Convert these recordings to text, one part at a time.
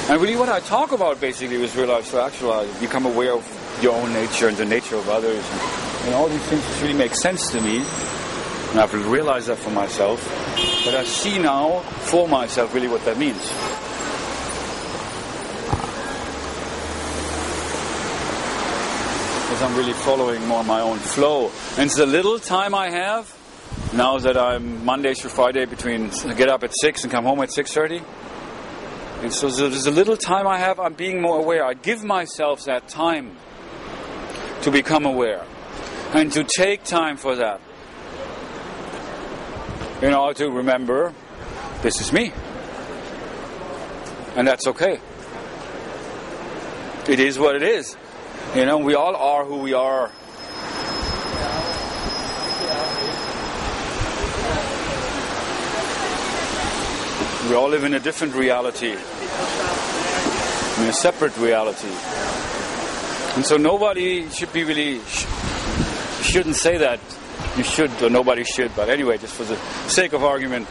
And really what I talk about basically is realize to actualize, become aware of your own nature and the nature of others. And all these things really make sense to me. And I've realized that for myself. But I see now for myself really what that means. Because I'm really following more my own flow. And it's the little time I have, now that I'm Monday through Friday between, I get up at 6 and come home at 6:30. And so there's a little time I have, I'm being more aware. I give myself that time to become aware. And to take time for that. In order to remember, this is me. And that's okay. It is what it is. You know, we all are who we are. We all live in a different reality. In a separate reality. And so nobody should be really... shouldn't say that. You should, or nobody should. But anyway, just for the sake of argument,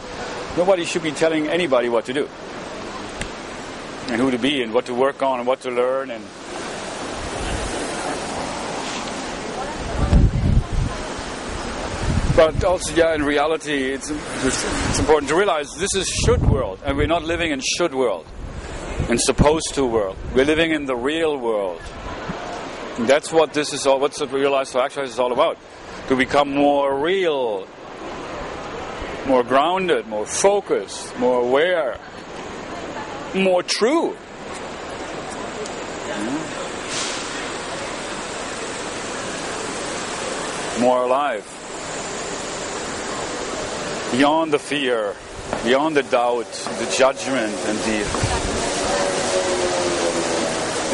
nobody should be telling anybody what to do. And who to be, and what to work on, and what to learn, and... But also, yeah, in reality, it's important to realize this is should world, and we're not living in should world, and supposed to world. We're living in the real world. And that's what this is all. What's the realize to actualize is all about? To become more real, more grounded, more focused, more aware, more true. More alive. Beyond the fear, beyond the doubt, the judgment, and the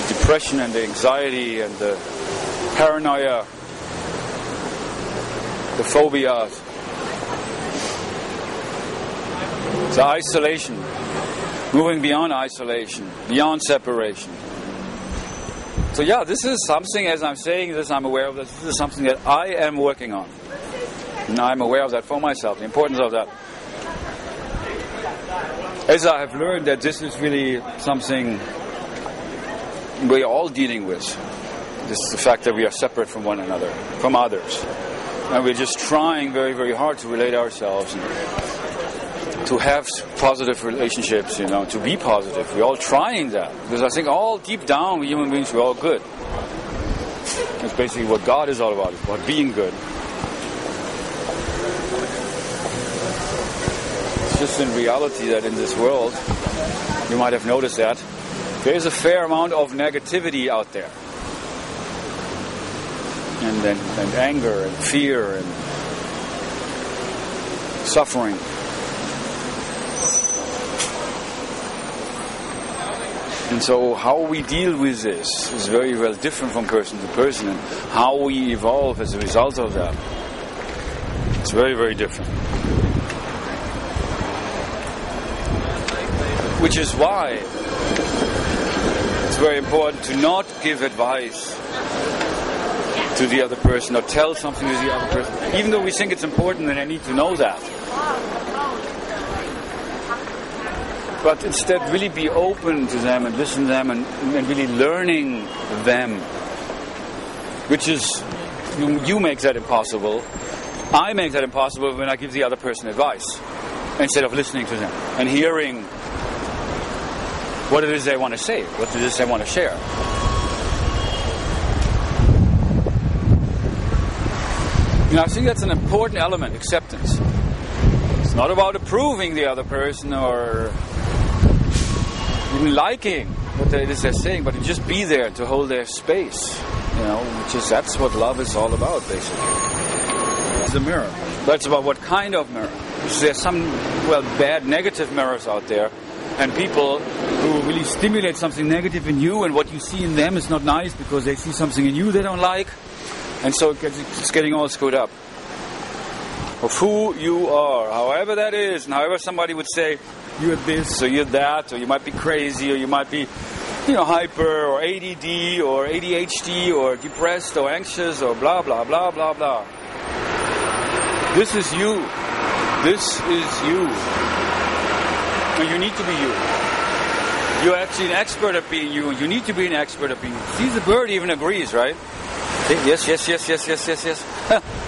depression and the anxiety and the paranoia, the phobias, the isolation, moving beyond isolation, beyond separation. So yeah, this is something, as I'm saying this, I'm aware of this. This is something that I am working on. And I'm aware of that for myself, the importance of that. As I have learned that this is really something we're all dealing with. This is the fact that we are separate from one another, from others. And we're just trying very, very hard to relate ourselves and to have positive relationships, you know, to be positive. We're all trying that. Because I think all deep down, we human beings, we're all good. That's basically what God is all about. It's about being good. It's just in reality that in this world, you might have noticed that, there's a fair amount of negativity out there. And anger and fear and suffering. And so how we deal with this is very well different from person to person, and how we evolve as a result of that, it's very, very different. Which is why it's very important to not give advice to the other person or tell something to the other person, even though we think it's important and I need to know that. But instead really be open to them and listen to them and really learning them. Which is, you make that impossible. I make that impossible when I give the other person advice instead of listening to them and hearing what it is they want to say, what it is they want to share. You know, I think that's an important element, acceptance. It's not about approving the other person or even liking what it is they're saying, but to just be there, to hold their space. You know, that's what love is all about, basically. It's a mirror. But it's about what kind of mirror. There's some, bad, negative mirrors out there, and people who really stimulate something negative in you, and what you see in them is not nice because they see something in you they don't like. And so it's getting all screwed up. Of who you are, however that is, and however somebody would say, you're this, or you're that, or you might be crazy, or you might be, hyper, or ADD, or ADHD, or depressed, or anxious, or blah, blah, blah, blah, blah. This is you. This is you. And you need to be you. You're actually an expert at being you. You need to be an expert at being you. See, the bird even agrees, right? See? Yes, yes, yes, yes, yes, yes, yes.